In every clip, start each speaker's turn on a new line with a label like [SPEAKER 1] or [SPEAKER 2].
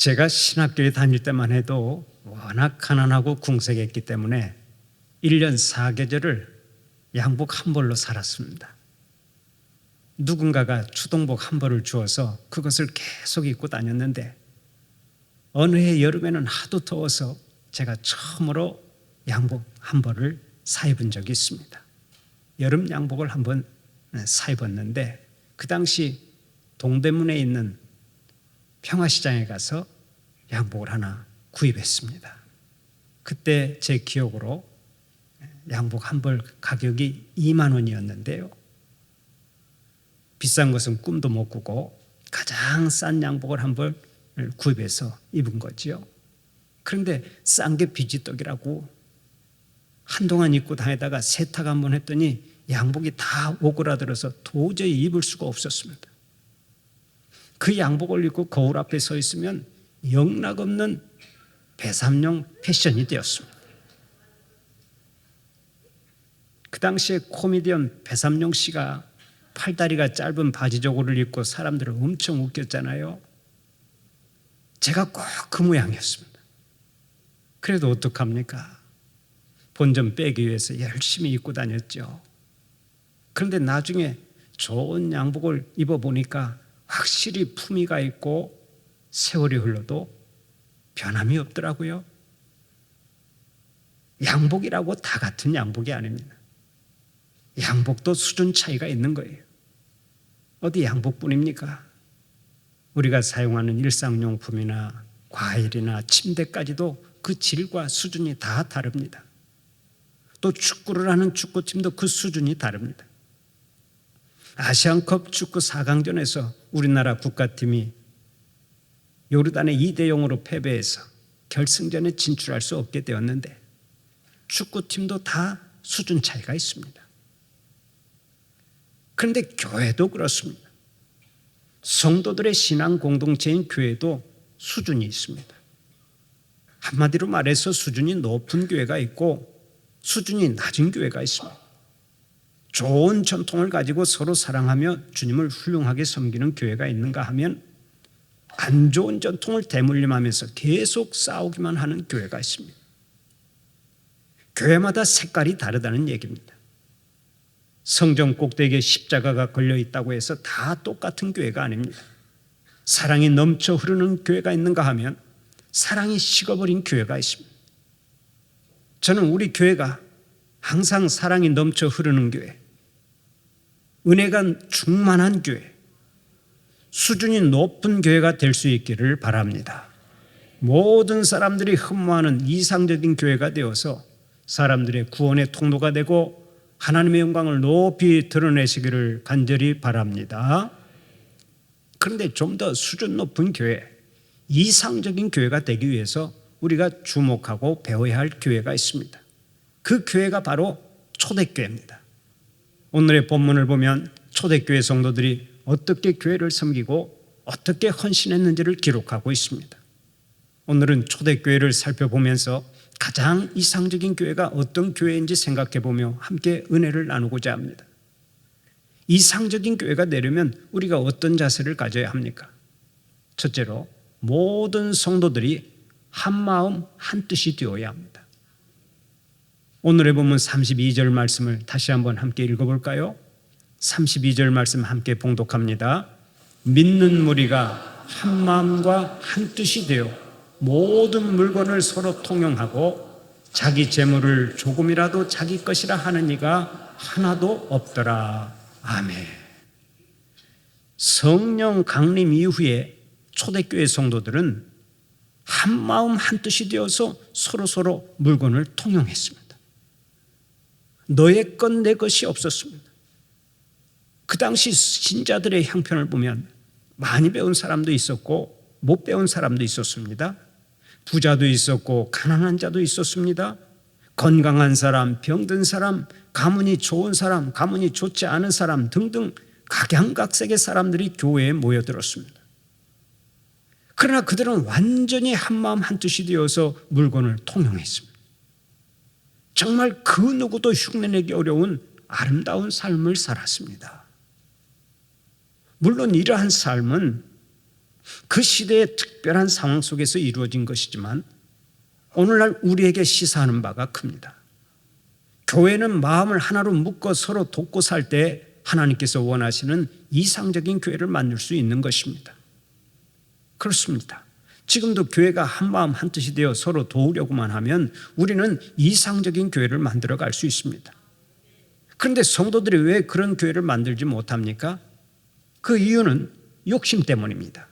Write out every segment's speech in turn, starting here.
[SPEAKER 1] 제가 신학교에 다닐 때만 해도 워낙 가난하고 궁색했기 때문에 1년 4계절을 양복 한 벌로 살았습니다. 누군가가 추동복 한 벌을 주어서 그것을 계속 입고 다녔는데 어느 해 여름에는 하도 더워서 제가 처음으로 양복 한 벌을 사 입은 적이 있습니다. 여름 양복을 한번 사 입었는데 그 당시 동대문에 있는 평화시장에 가서 양복을 하나 구입했습니다. 그때 제 기억으로 양복 한 벌 가격이 2만 원이었는데요. 비싼 것은 꿈도 못 꾸고 가장 싼 양복을 한 벌 구입해서 입은 거지요. 그런데 싼 게 비지떡이라고 한동안 입고 다니다가 세탁 한번 했더니 양복이 다 오그라들어서 도저히 입을 수가 없었습니다. 그 양복을 입고 거울 앞에 서 있으면 영락없는 배삼룡 패션이 되었습니다. 그 당시에 코미디언 배삼룡 씨가 팔다리가 짧은 바지 저고리를 입고 사람들을 엄청 웃겼잖아요. 제가 꼭 그 모양이었습니다. 그래도 어떡합니까? 본전 빼기 위해서 열심히 입고 다녔죠. 그런데 나중에 좋은 양복을 입어보니까 확실히 품위가 있고 세월이 흘러도 변함이 없더라고요. 양복이라고 다 같은 양복이 아닙니다. 양복도 수준 차이가 있는 거예요. 어디 양복뿐입니까? 우리가 사용하는 일상용품이나 과일이나 침대까지도 그 질과 수준이 다 다릅니다. 또 축구를 하는 축구팀도 그 수준이 다릅니다. 아시안컵 축구 4강전에서 우리나라 국가팀이 요르단에 2대0으로 패배해서 결승전에 진출할 수 없게 되었는데 축구팀도 다 수준 차이가 있습니다. 그런데 교회도 그렇습니다. 성도들의 신앙 공동체인 교회도 수준이 있습니다. 한마디로 말해서 수준이 높은 교회가 있고 수준이 낮은 교회가 있습니다. 좋은 전통을 가지고 서로 사랑하며 주님을 훌륭하게 섬기는 교회가 있는가 하면 안 좋은 전통을 대물림하면서 계속 싸우기만 하는 교회가 있습니다. 교회마다 색깔이 다르다는 얘기입니다. 성전 꼭대기에 십자가가 걸려 있다고 해서 다 똑같은 교회가 아닙니다. 사랑이 넘쳐 흐르는 교회가 있는가 하면 사랑이 식어버린 교회가 있습니다. 저는 우리 교회가 항상 사랑이 넘쳐 흐르는 교회, 은혜가 충만한 교회, 수준이 높은 교회가 될 수 있기를 바랍니다. 모든 사람들이 흠모하는 이상적인 교회가 되어서 사람들의 구원의 통로가 되고 하나님의 영광을 높이 드러내시기를 간절히 바랍니다. 그런데 좀 더 수준 높은 교회, 이상적인 교회가 되기 위해서 우리가 주목하고 배워야 할 교회가 있습니다. 그 교회가 바로 초대교회입니다. 오늘의 본문을 보면 초대교회 성도들이 어떻게 교회를 섬기고 어떻게 헌신했는지를 기록하고 있습니다. 오늘은 초대교회를 살펴보면서 가장 이상적인 교회가 어떤 교회인지 생각해보며 함께 은혜를 나누고자 합니다. 이상적인 교회가 되려면 우리가 어떤 자세를 가져야 합니까? 첫째로 모든 성도들이 한 마음 한 뜻이 되어야 합니다. 오늘의 본문 32절 말씀을 다시 한번 함께 읽어볼까요? 32절 말씀 함께 봉독합니다. 믿는 무리가 한 마음과 한 뜻이 되어 모든 물건을 서로 통용하고 자기 재물을 조금이라도 자기 것이라 하는 이가 하나도 없더라. 아멘. 성령 강림 이후에 초대교회 성도들은 한 마음 한 뜻이 되어서 서로 물건을 통용했습니다. 너의 것 내 것이 없었습니다. 그 당시 신자들의 형편을 보면 많이 배운 사람도 있었고 못 배운 사람도 있었습니다. 부자도 있었고 가난한 자도 있었습니다. 건강한 사람, 병든 사람, 가문이 좋은 사람, 가문이 좋지 않은 사람 등등 각양각색의 사람들이 교회에 모여들었습니다. 그러나 그들은 완전히 한마음 한뜻이 되어서 물건을 통용했습니다. 정말 그 누구도 흉내내기 어려운 아름다운 삶을 살았습니다. 물론 이러한 삶은 그 시대의 특별한 상황 속에서 이루어진 것이지만 오늘날 우리에게 시사하는 바가 큽니다. 교회는 마음을 하나로 묶어 서로 돕고 살 때 하나님께서 원하시는 이상적인 교회를 만들 수 있는 것입니다. 그렇습니다. 지금도 교회가 한마음 한뜻이 되어 서로 도우려고만 하면 우리는 이상적인 교회를 만들어 갈 수 있습니다. 그런데 성도들이 왜 그런 교회를 만들지 못합니까? 그 이유는 욕심 때문입니다.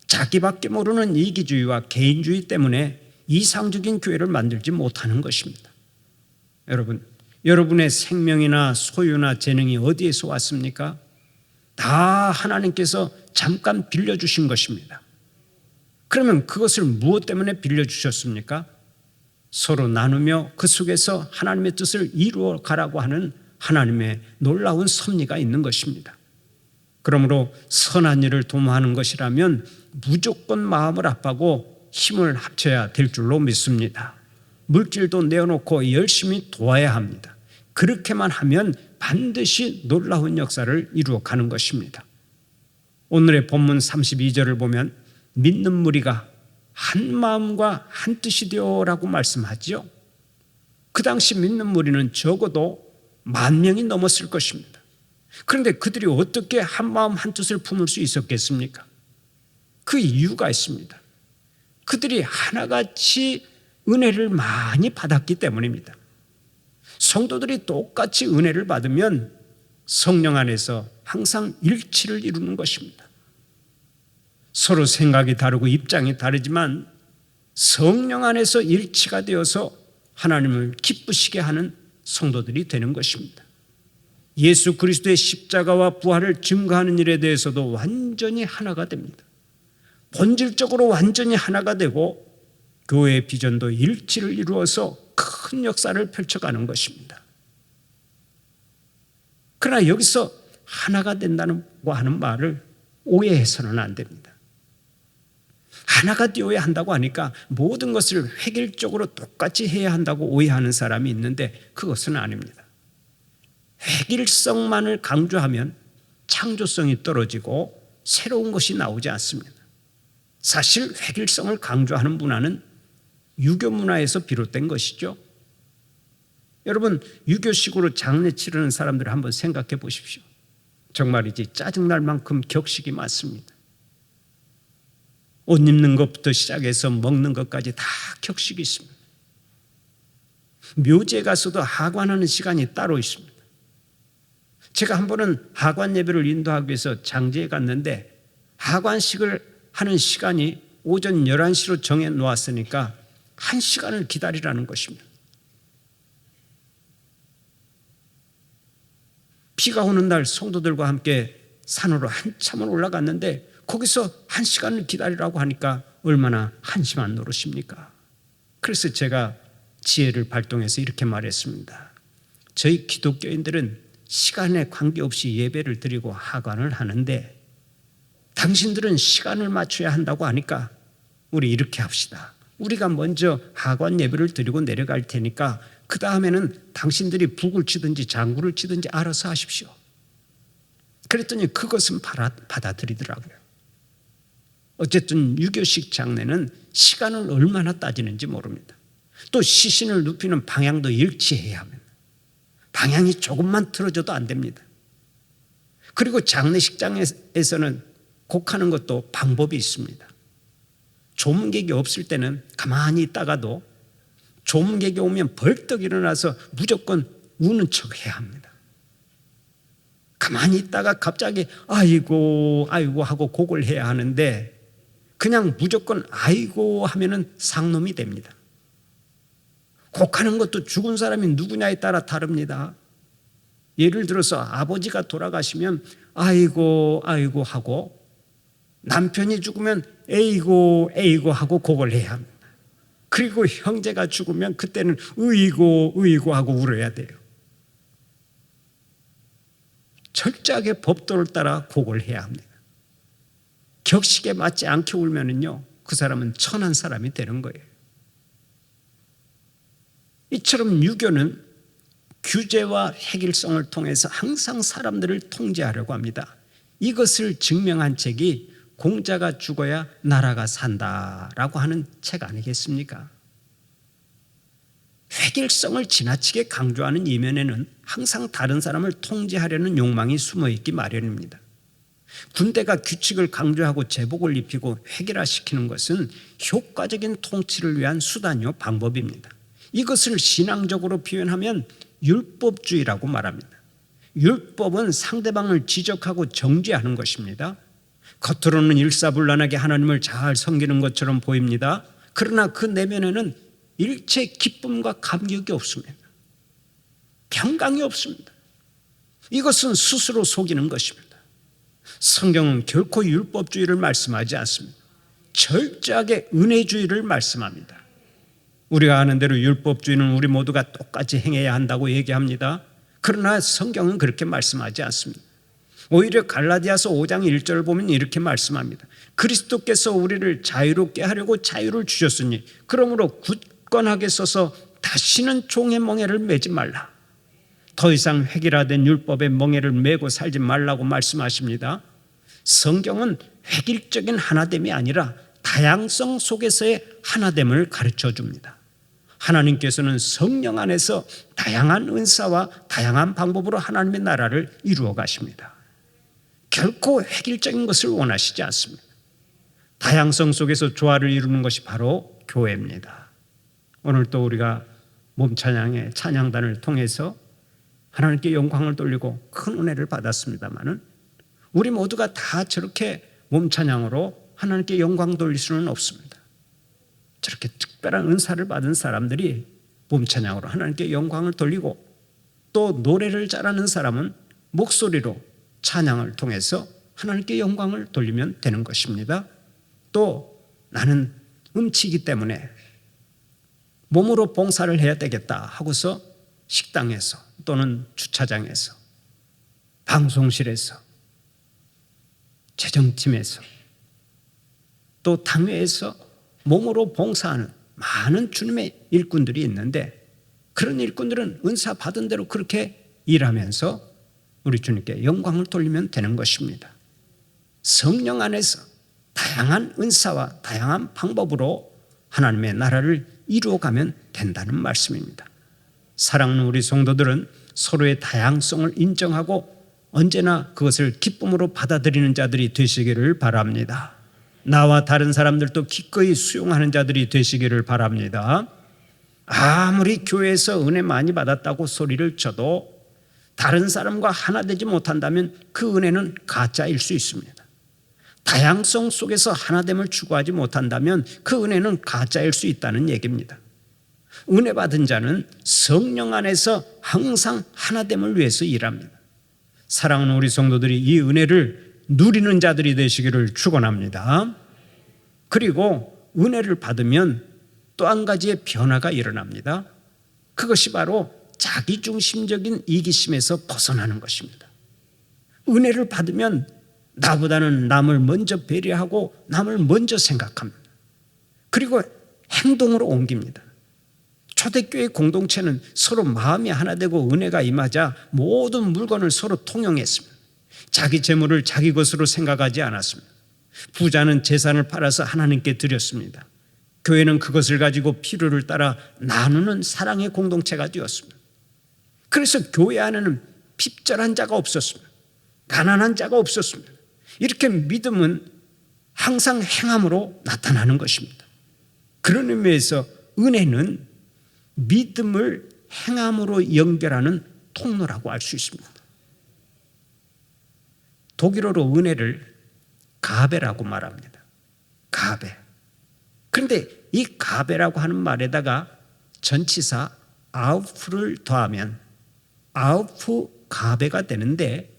[SPEAKER 1] 자기밖에 모르는 이기주의와 개인주의 때문에 이상적인 교회를 만들지 못하는 것입니다. 여러분, 여러분의 생명이나 소유나 재능이 어디에서 왔습니까? 다 하나님께서 잠깐 빌려주신 것입니다. 그러면 그것을 무엇 때문에 빌려주셨습니까? 서로 나누며 그 속에서 하나님의 뜻을 이루어 가라고 하는 하나님의 놀라운 섭리가 있는 것입니다. 그러므로 선한 일을 도모하는 것이라면 무조건 마음을 합하고 힘을 합쳐야 될 줄로 믿습니다. 물질도 내어놓고 열심히 도와야 합니다. 그렇게만 하면 반드시 놀라운 역사를 이루어 가는 것입니다. 오늘의 본문 32절을 보면 믿는 무리가 한 마음과 한 뜻이 되어라고 말씀하죠. 그 당시 믿는 무리는 적어도 10,000명이 넘었을 것입니다. 그런데 그들이 어떻게 한 마음 한 뜻을 품을 수 있었겠습니까? 그 이유가 있습니다. 그들이 하나같이 은혜를 많이 받았기 때문입니다. 성도들이 똑같이 은혜를 받으면 성령 안에서 항상 일치를 이루는 것입니다. 서로 생각이 다르고 입장이 다르지만 성령 안에서 일치가 되어서 하나님을 기쁘시게 하는 성도들이 되는 것입니다. 예수 그리스도의 십자가와 부활을 증거하는 일에 대해서도 완전히 하나가 됩니다. 본질적으로 완전히 하나가 되고 교회의 비전도 일치를 이루어서 큰 역사를 펼쳐가는 것입니다. 그러나 여기서 하나가 된다고 하는 말을 오해해서는 안 됩니다. 하나가 되어야 한다고 하니까 모든 것을 획일적으로 똑같이 해야 한다고 오해하는 사람이 있는데 그것은 아닙니다. 획일성만을 강조하면 창조성이 떨어지고 새로운 것이 나오지 않습니다. 사실 획일성을 강조하는 문화는 유교 문화에서 비롯된 것이죠. 여러분, 유교식으로 장례 치르는 사람들을 한번 생각해 보십시오. 정말이지 짜증날 만큼 격식이 많습니다. 옷 입는 것부터 시작해서 먹는 것까지 다 격식이 있습니다. 묘지에 가서도 하관하는 시간이 따로 있습니다. 제가 한 번은 하관 예배를 인도하기 위해서 장지에 갔는데 하관식을 하는 시간이 오전 11시로 정해 놓았으니까 1시간을 기다리라는 것입니다. 비가 오는 날 성도들과 함께 산으로 한참을 올라갔는데 거기서 1시간을 기다리라고 하니까 얼마나 한심한 노릇입니까? 그래서 제가 지혜를 발동해서 이렇게 말했습니다. 저희 기독교인들은 시간에 관계없이 예배를 드리고 하관을 하는데 당신들은 시간을 맞춰야 한다고 하니까 우리 이렇게 합시다. 우리가 먼저 하관 예배를 드리고 내려갈 테니까 그 다음에는 당신들이 북을 치든지 장구를 치든지 알아서 하십시오. 그랬더니 그것은 받아들이더라고요. 어쨌든 유교식 장례는 시간을 얼마나 따지는지 모릅니다. 또 시신을 눕히는 방향도 일치해야 합니다. 방향이 조금만 틀어져도 안 됩니다. 그리고 장례식장에서는 곡하는 것도 방법이 있습니다. 조문객이 없을 때는 가만히 있다가도 조문객이 오면 벌떡 일어나서 무조건 우는 척 해야 합니다. 가만히 있다가 갑자기 아이고 아이고 하고 곡을 해야 하는데 그냥 무조건 아이고 하면은 상놈이 됩니다. 곡하는 것도 죽은 사람이 누구냐에 따라 다릅니다. 예를 들어서 아버지가 돌아가시면 아이고 아이고 하고 남편이 죽으면 에이고 에이고 하고 곡을 해야 합니다. 그리고 형제가 죽으면 그때는 으이고 으이고 하고 울어야 돼요. 철저하게 법도를 따라 곡을 해야 합니다. 격식에 맞지 않게 울면은요, 그 사람은 천한 사람이 되는 거예요. 이처럼 유교는 규제와 획일성을 통해서 항상 사람들을 통제하려고 합니다. 이것을 증명한 책이 공자가 죽어야 나라가 산다라고 하는 책 아니겠습니까? 획일성을 지나치게 강조하는 이면에는 항상 다른 사람을 통제하려는 욕망이 숨어 있기 마련입니다. 군대가 규칙을 강조하고 제복을 입히고 획일화시키는 것은 효과적인 통치를 위한 수단이요 방법입니다. 이것을 신앙적으로 표현하면 율법주의라고 말합니다. 율법은 상대방을 지적하고 정죄하는 것입니다. 겉으로는 일사불란하게 하나님을 잘 섬기는 것처럼 보입니다. 그러나 그 내면에는 일체 기쁨과 감격이 없습니다. 평강이 없습니다. 이것은 스스로 속이는 것입니다. 성경은 결코 율법주의를 말씀하지 않습니다. 철저하게 은혜주의를 말씀합니다. 우리가 아는 대로 율법주의는 우리 모두가 똑같이 행해야 한다고 얘기합니다. 그러나 성경은 그렇게 말씀하지 않습니다. 오히려 갈라디아서 5장 1절을 보면 이렇게 말씀합니다. 그리스도께서 우리를 자유롭게 하려고 자유를 주셨으니 그러므로 굳건하게 서서 다시는 종의 멍에를 매지 말라. 더 이상 획일화된 율법의 멍에를 메고 살지 말라고 말씀하십니다. 성경은 획일적인 하나됨이 아니라 다양성 속에서의 하나됨을 가르쳐 줍니다. 하나님께서는 성령 안에서 다양한 은사와 다양한 방법으로 하나님의 나라를 이루어 가십니다. 결코 획일적인 것을 원하시지 않습니다. 다양성 속에서 조화를 이루는 것이 바로 교회입니다. 오늘 또 우리가 몸 찬양의 찬양단을 통해서 하나님께 영광을 돌리고 큰 은혜를 받았습니다마는 우리 모두가 다 저렇게 몸 찬양으로 하나님께 영광 돌릴 수는 없습니다. 저렇게 특별한 은사를 받은 사람들이 몸 찬양으로 하나님께 영광을 돌리고 또 노래를 잘하는 사람은 목소리로 찬양을 통해서 하나님께 영광을 돌리면 되는 것입니다. 또 나는 음치이기 때문에 몸으로 봉사를 해야 되겠다 하고서 식당에서 또는 주차장에서 방송실에서 재정팀에서 또 당회에서 몸으로 봉사하는 많은 주님의 일꾼들이 있는데 그런 일꾼들은 은사 받은 대로 그렇게 일하면서 우리 주님께 영광을 돌리면 되는 것입니다. 성령 안에서 다양한 은사와 다양한 방법으로 하나님의 나라를 이루어가면 된다는 말씀입니다. 사랑하는 우리 성도들은 서로의 다양성을 인정하고 언제나 그것을 기쁨으로 받아들이는 자들이 되시기를 바랍니다. 나와 다른 사람들도 기꺼이 수용하는 자들이 되시기를 바랍니다. 아무리 교회에서 은혜 많이 받았다고 소리를 쳐도 다른 사람과 하나 되지 못한다면 그 은혜는 가짜일 수 있습니다. 다양성 속에서 하나됨을 추구하지 못한다면 그 은혜는 가짜일 수 있다는 얘기입니다. 은혜 받은 자는 성령 안에서 항상 하나됨을 위해서 일합니다. 사랑하는 우리 성도들이 이 은혜를 누리는 자들이 되시기를 축원합니다. 그리고 은혜를 받으면 또 한 가지의 변화가 일어납니다. 그것이 바로 자기중심적인 이기심에서 벗어나는 것입니다. 은혜를 받으면 나보다는 남을 먼저 배려하고 남을 먼저 생각합니다. 그리고 행동으로 옮깁니다. 초대교회 공동체는 서로 마음이 하나 되고 은혜가 임하자 모든 물건을 서로 통용했습니다. 자기 재물을 자기 것으로 생각하지 않았습니다. 부자는 재산을 팔아서 하나님께 드렸습니다. 교회는 그것을 가지고 필요를 따라 나누는 사랑의 공동체가 되었습니다. 그래서 교회 안에는 핍절한 자가 없었습니다. 가난한 자가 없었습니다. 이렇게 믿음은 항상 행함으로 나타나는 것입니다. 그런 의미에서 은혜는 믿음을 행함으로 연결하는 통로라고 할 수 있습니다. 독일어로 은혜를 가베라고 말합니다. 가베. 그런데 이 가베라고 하는 말에다가 전치사 아우프를 더하면 아우프 가베가 되는데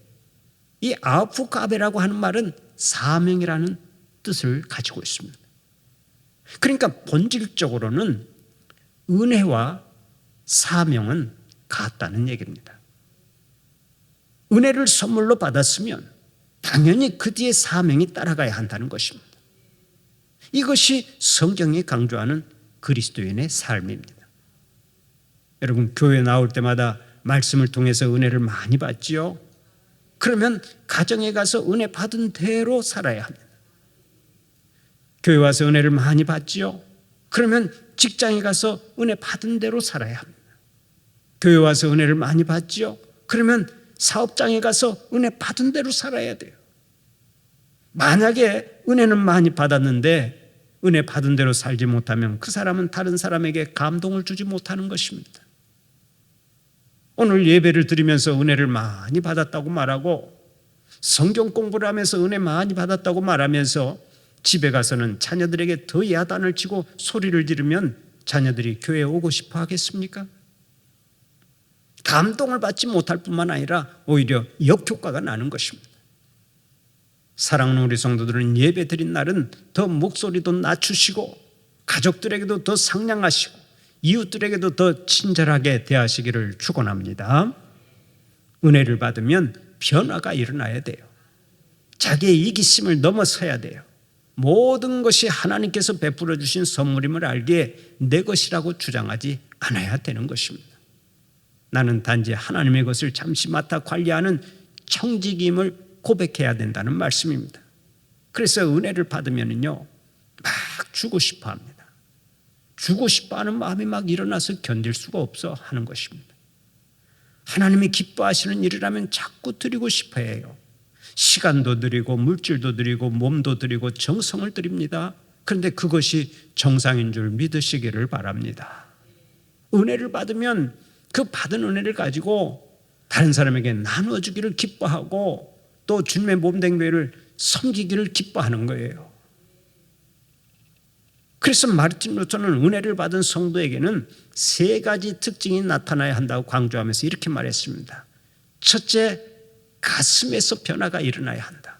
[SPEAKER 1] 이 아우프 가베라고 하는 말은 사명이라는 뜻을 가지고 있습니다. 그러니까 본질적으로는 은혜와 사명은 같다는 얘기입니다. 은혜를 선물로 받았으면 당연히 그 뒤에 사명이 따라가야 한다는 것입니다. 이것이 성경이 강조하는 그리스도인의 삶입니다. 여러분 교회 나올 때마다 말씀을 통해서 은혜를 많이 받지요. 그러면 가정에 가서 은혜 받은 대로 살아야 합니다. 교회 와서 은혜를 많이 받지요? 그러면 직장에 가서 은혜 받은 대로 살아야 합니다. 교회 와서 은혜를 많이 받지요? 그러면 사업장에 가서 은혜 받은 대로 살아야 돼요. 만약에 은혜는 많이 받았는데 은혜 받은 대로 살지 못하면 그 사람은 다른 사람에게 감동을 주지 못하는 것입니다. 오늘 예배를 드리면서 은혜를 많이 받았다고 말하고 성경 공부를 하면서 은혜 많이 받았다고 말하면서 집에 가서는 자녀들에게 더 야단을 치고 소리를 지르면 자녀들이 교회에 오고 싶어 하겠습니까? 감동을 받지 못할 뿐만 아니라 오히려 역효과가 나는 것입니다. 사랑하는 우리 성도들은 예배 드린 날은 더 목소리도 낮추시고 가족들에게도 더 상냥하시고 이웃들에게도 더 친절하게 대하시기를 축원합니다. 은혜를 받으면 변화가 일어나야 돼요. 자기의 이기심을 넘어서야 돼요. 모든 것이 하나님께서 베풀어 주신 선물임을 알기에 내 것이라고 주장하지 않아야 되는 것입니다. 나는 단지 하나님의 것을 잠시 맡아 관리하는 청직임을 고백해야 된다는 말씀입니다. 그래서 은혜를 받으면요 막 주고 싶어 합니다. 주고 싶어 하는 마음이 막 일어나서 견딜 수가 없어 하는 것입니다. 하나님이 기뻐하시는 일이라면 자꾸 드리고 싶어 해요. 시간도 드리고 물질도 드리고 몸도 드리고 정성을 드립니다. 그런데 그것이 정상인 줄 믿으시기를 바랍니다. 은혜를 받으면 그 받은 은혜를 가지고 다른 사람에게 나눠주기를 기뻐하고 또 주님의 몸된 교회를 섬기기를 기뻐하는 거예요. 그래서 마르틴 루터는 은혜를 받은 성도에게는 세 가지 특징이 나타나야 한다고 강조하면서 이렇게 말했습니다. 첫째, 가슴에서 변화가 일어나야 한다.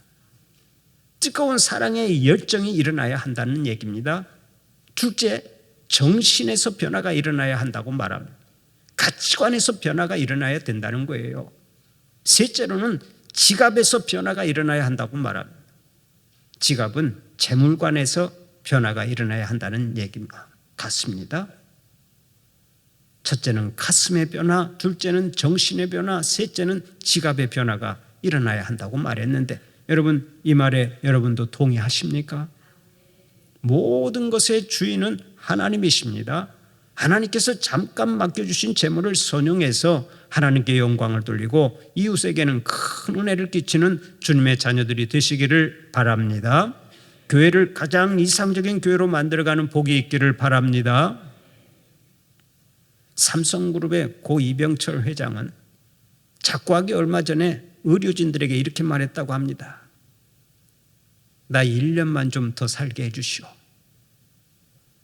[SPEAKER 1] 뜨거운 사랑의 열정이 일어나야 한다는 얘기입니다. 둘째, 정신에서 변화가 일어나야 한다고 말합니다. 가치관에서 변화가 일어나야 된다는 거예요. 셋째로는 지갑에서 변화가 일어나야 한다고 말합니다. 지갑은 재물관에서 변화가 일어나야 한다는 얘기 같습니다. 첫째는 가슴의 변화, 둘째는 정신의 변화, 셋째는 지갑의 변화가 일어나야 한다고 말했는데 여러분 이 말에 여러분도 동의하십니까? 모든 것의 주인은 하나님이십니다. 하나님께서 잠깐 맡겨주신 재물을 선용해서 하나님께 영광을 돌리고 이웃에게는 큰 은혜를 끼치는 주님의 자녀들이 되시기를 바랍니다. 교회를 가장 이상적인 교회로 만들어가는 복이 있기를 바랍니다. 삼성그룹의 고 이병철 회장은 작고하기 얼마 전에 의료진들에게 이렇게 말했다고 합니다. 나 1년만 좀 더 살게 해주시오.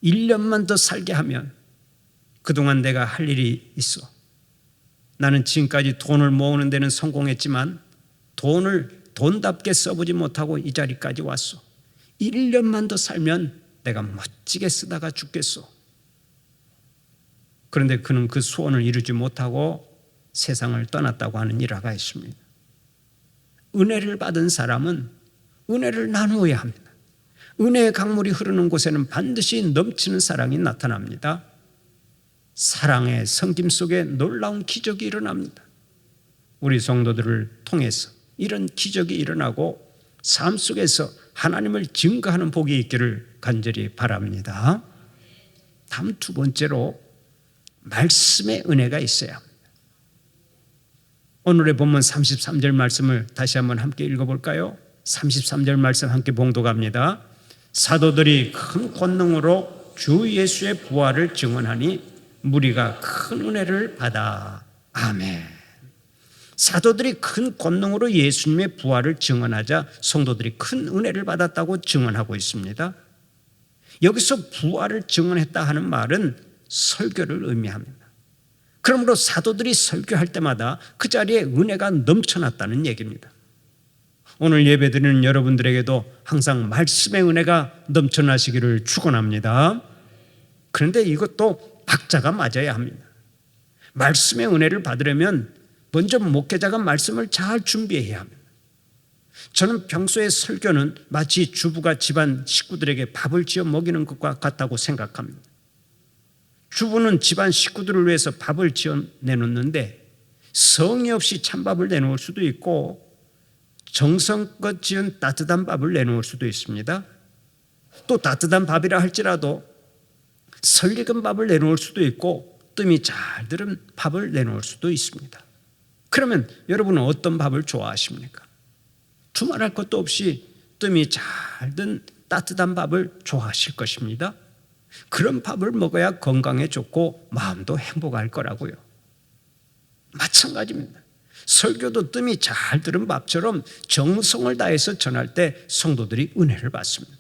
[SPEAKER 1] 1년만 더 살게 하면 그동안 내가 할 일이 있어. 나는 지금까지 돈을 모으는 데는 성공했지만 돈을 돈답게 써보지 못하고 이 자리까지 왔어. 1년만 더 살면 내가 멋지게 쓰다가 죽겠어. 그런데 그는 그 소원을 이루지 못하고 세상을 떠났다고 하는 일화가 있습니다. 은혜를 받은 사람은 은혜를 나누어야 합니다. 은혜의 강물이 흐르는 곳에는 반드시 넘치는 사랑이 나타납니다. 사랑의 성김 속에 놀라운 기적이 일어납니다. 우리 성도들을 통해서 이런 기적이 일어나고 삶 속에서 하나님을 증거하는 복이 있기를 간절히 바랍니다. 다음 두 번째로 말씀의 은혜가 있어야 합니다. 오늘의 본문 33절 말씀을 다시 한번 함께 읽어볼까요? 33절 말씀 함께 봉독합니다. 사도들이 큰 권능으로 주 예수의 부활을 증언하니 무리가 큰 은혜를 받아. 아멘. 사도들이 큰 권능으로 예수님의 부활을 증언하자 성도들이 큰 은혜를 받았다고 증언하고 있습니다. 여기서 부활을 증언했다 하는 말은 설교를 의미합니다. 그러므로 사도들이 설교할 때마다 그 자리에 은혜가 넘쳐났다는 얘기입니다. 오늘 예배드리는 여러분들에게도 항상 말씀의 은혜가 넘쳐나시기를 축원합니다. 그런데 이것도 박자가 맞아야 합니다. 말씀의 은혜를 받으려면 먼저 목회자가 말씀을 잘 준비해야 합니다. 저는 평소에 설교는 마치 주부가 집안 식구들에게 밥을 지어 먹이는 것과 같다고 생각합니다. 주부는 집안 식구들을 위해서 밥을 지어 내놓는데 성의 없이 찬밥을 내놓을 수도 있고 정성껏 지은 따뜻한 밥을 내놓을 수도 있습니다. 또 따뜻한 밥이라 할지라도 설익은 밥을 내놓을 수도 있고 뜸이 잘 들은 밥을 내놓을 수도 있습니다. 그러면 여러분은 어떤 밥을 좋아하십니까? 두말할 것도 없이 뜸이 잘 든 따뜻한 밥을 좋아하실 것입니다. 그런 밥을 먹어야 건강에 좋고 마음도 행복할 거라고요. 마찬가지입니다. 설교도 뜸이 잘 들은 밥처럼 정성을 다해서 전할 때 성도들이 은혜를 받습니다.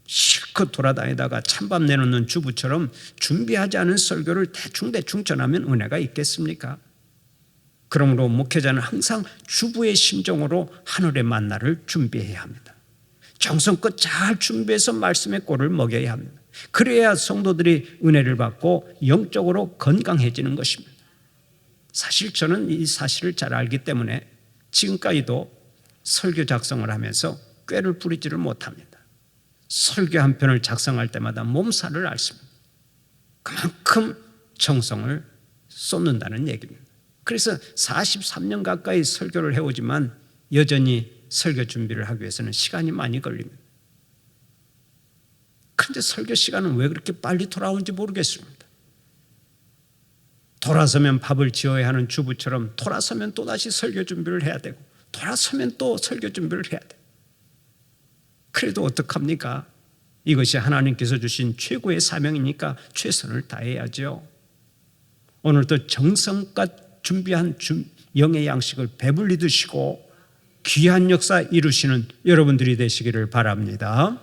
[SPEAKER 1] 실컷 돌아다니다가 찬밥 내놓는 주부처럼 준비하지 않은 설교를 대충 전하면 은혜가 있겠습니까? 그러므로 목회자는 항상 주부의 심정으로 하늘의 만나를 준비해야 합니다. 정성껏 잘 준비해서 말씀의 꼴을 먹여야 합니다. 그래야 성도들이 은혜를 받고 영적으로 건강해지는 것입니다. 사실 저는 이 사실을 잘 알기 때문에 지금까지도 설교 작성을 하면서 꾀를 부리지를 못합니다. 설교 한 편을 작성할 때마다 몸살을 앓습니다. 그만큼 정성을 쏟는다는 얘기입니다. 그래서 43년 가까이 설교를 해오지만 여전히 설교 준비를 하기 위해서는 시간이 많이 걸립니다. 그런데 설교 시간은 왜 그렇게 빨리 돌아오는지 모르겠습니다. 돌아서면 밥을 지어야 하는 주부처럼 돌아서면 또다시 설교 준비를 해야 되고 돌아서면 또 설교 준비를 해야 돼요. 그래도 어떡합니까? 이것이 하나님께서 주신 최고의 사명이니까 최선을 다해야죠. 오늘도 정성껏 준비한 영의 양식을 배불리 드시고 귀한 역사 이루시는 여러분들이 되시기를 바랍니다.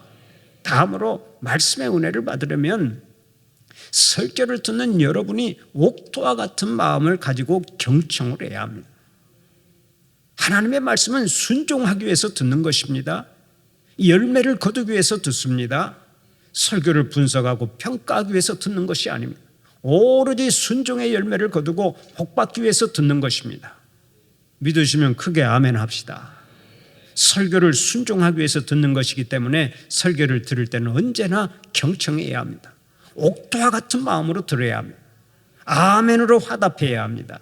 [SPEAKER 1] 다음으로 말씀의 은혜를 받으려면 설교를 듣는 여러분이 옥토와 같은 마음을 가지고 경청을 해야 합니다. 하나님의 말씀은 순종하기 위해서 듣는 것입니다. 열매를 거두기 위해서 듣습니다. 설교를 분석하고 평가하기 위해서 듣는 것이 아닙니다. 오로지 순종의 열매를 거두고 복받기 위해서 듣는 것입니다. 믿으시면 크게 아멘 합시다. 설교를 순종하기 위해서 듣는 것이기 때문에 설교를 들을 때는 언제나 경청해야 합니다. 옥토와 같은 마음으로 들어야 합니다. 아멘으로 화답해야 합니다.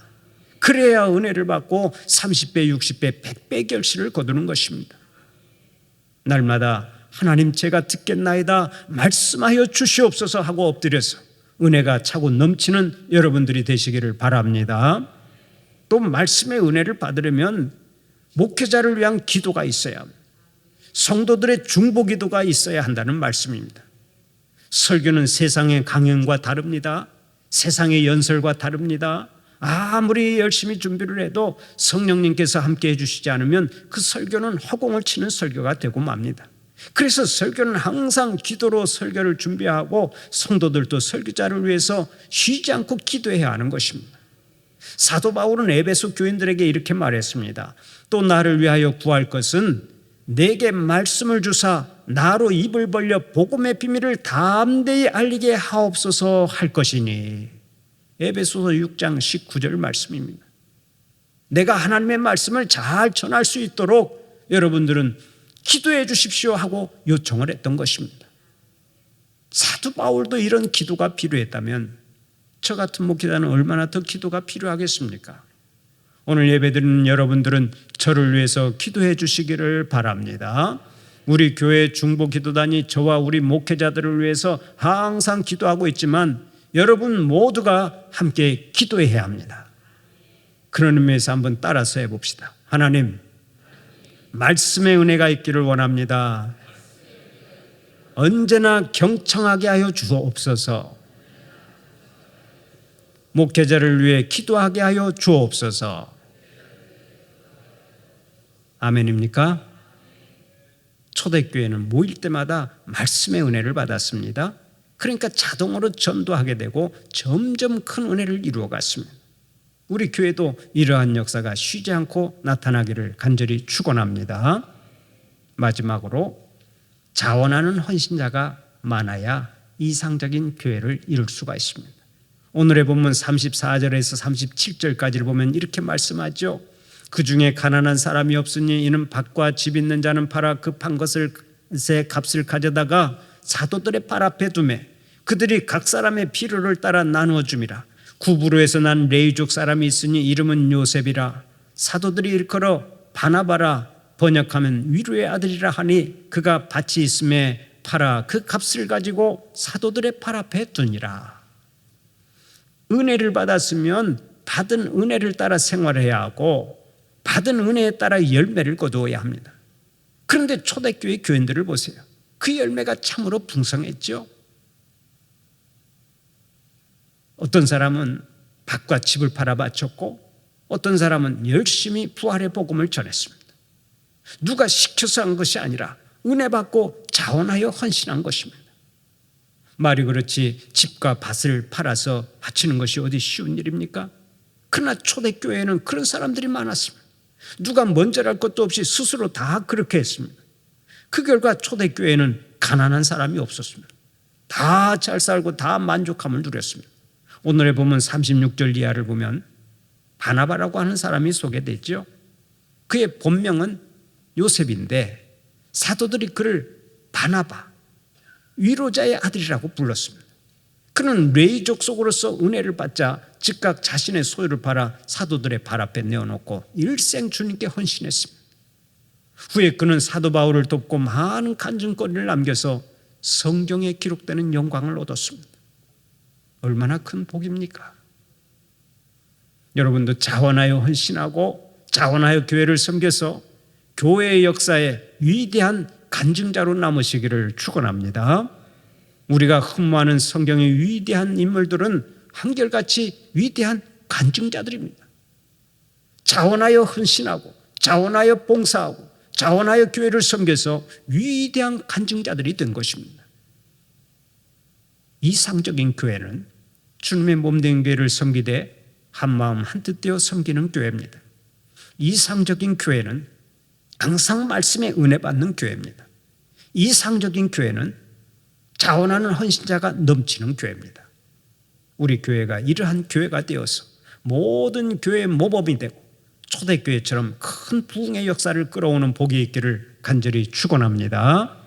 [SPEAKER 1] 그래야 은혜를 받고 30배, 60배, 100배 결실을 거두는 것입니다. 날마다 하나님 제가 듣겠나이다 말씀하여 주시옵소서 하고 엎드려서 은혜가 차고 넘치는 여러분들이 되시기를 바랍니다. 또 말씀의 은혜를 받으려면 목회자를 위한 기도가 있어야 합니다. 성도들의 중보 기도가 있어야 한다는 말씀입니다. 설교는 세상의 강연과 다릅니다. 세상의 연설과 다릅니다. 아무리 열심히 준비를 해도 성령님께서 함께 해주시지 않으면 그 설교는 허공을 치는 설교가 되고 맙니다. 그래서 설교는 항상 기도로 설교를 준비하고 성도들도 설교자를 위해서 쉬지 않고 기도해야 하는 것입니다. 사도 바울은 에베소 교인들에게 이렇게 말했습니다. 또 나를 위하여 구할 것은 내게 말씀을 주사 나로 입을 벌려 복음의 비밀을 담대히 알리게 하옵소서 할 것이니. 에베소서 6장 19절 말씀입니다. 내가 하나님의 말씀을 잘 전할 수 있도록 여러분들은 기도해 주십시오 하고 요청을 했던 것입니다. 사도 바울도 이런 기도가 필요했다면 저 같은 목회자는 얼마나 더 기도가 필요하겠습니까? 오늘 예배드리는 여러분들은 저를 위해서 기도해 주시기를 바랍니다. 우리 교회 중보기도단이 저와 우리 목회자들을 위해서 항상 기도하고 있지만 여러분 모두가 함께 기도해야 합니다. 그런 의미에서 한번 따라서 해봅시다. 하나님, 말씀의 은혜가 있기를 원합니다. 언제나 경청하게 하여 주옵소서. 목회자를 위해 기도하게 하여 주옵소서. 아멘입니까? 초대교회는 모일 때마다 말씀의 은혜를 받았습니다. 그러니까 자동으로 전도하게 되고 점점 큰 은혜를 이루어갔습니다. 우리 교회도 이러한 역사가 쉬지 않고 나타나기를 간절히 축원합니다. 마지막으로 자원하는 헌신자가 많아야 이상적인 교회를 이룰 수가 있습니다. 오늘의 본문 34절에서 37절까지를 보면 이렇게 말씀하죠. 그 중에 가난한 사람이 없으니 이는 밭과 집 있는 자는 팔아 급한 것을 새 값을 가져다가 사도들의 발 앞에 두매 그들이 각 사람의 필요를 따라 나누어 줌이라. 구브로에서 난 레이족 사람이 있으니 이름은 요셉이라. 사도들이 일컬어 바나바라 번역하면 위로의 아들이라 하니 그가 밭이 있음에 팔아 그 값을 가지고 사도들의 팔 앞에 두니라. 은혜를 받았으면 받은 은혜를 따라 생활해야 하고 받은 은혜에 따라 열매를 거두어야 합니다. 그런데 초대교회 교인들을 보세요. 그 열매가 참으로 풍성했죠. 어떤 사람은 밭과 집을 팔아 바쳤고 어떤 사람은 열심히 부활의 복음을 전했습니다. 누가 시켜서 한 것이 아니라 은혜 받고 자원하여 헌신한 것입니다. 말이 그렇지 집과 밭을 팔아서 바치는 것이 어디 쉬운 일입니까? 그러나 초대교회에는 그런 사람들이 많았습니다. 누가 먼저랄 것도 없이 스스로 다 그렇게 했습니다. 그 결과 초대교회에는 가난한 사람이 없었습니다. 다 잘 살고 다 만족함을 누렸습니다. 오늘에 보면 36절 이하를 보면 바나바라고 하는 사람이 소개되죠. 그의 본명은 요셉인데 사도들이 그를 바나바, 위로자의 아들이라고 불렀습니다. 그는 레위 족속으로서 은혜를 받자 즉각 자신의 소유를 팔아 사도들의 발 앞에 내어놓고 일생 주님께 헌신했습니다. 후에 그는 사도 바울을 돕고 많은 간증거리를 남겨서 성경에 기록되는 영광을 얻었습니다. 얼마나 큰 복입니까? 여러분도 자원하여 헌신하고 자원하여 교회를 섬겨서 교회의 역사에 위대한 간증자로 남으시기를 축원합니다. 우리가 흠모하는 성경의 위대한 인물들은 한결같이 위대한 간증자들입니다. 자원하여 헌신하고 자원하여 봉사하고 자원하여 교회를 섬겨서 위대한 간증자들이 된 것입니다. 이상적인 교회는 주님의 몸된 교회를 섬기되 한마음 한뜻 되어 섬기는 교회입니다. 이상적인 교회는 항상 말씀에 은혜 받는 교회입니다. 이상적인 교회는 자원하는 헌신자가 넘치는 교회입니다. 우리 교회가 이러한 교회가 되어서 모든 교회의 모범이 되고 초대교회처럼 큰 부흥의 역사를 끌어오는 복이 있기를 간절히 축원합니다.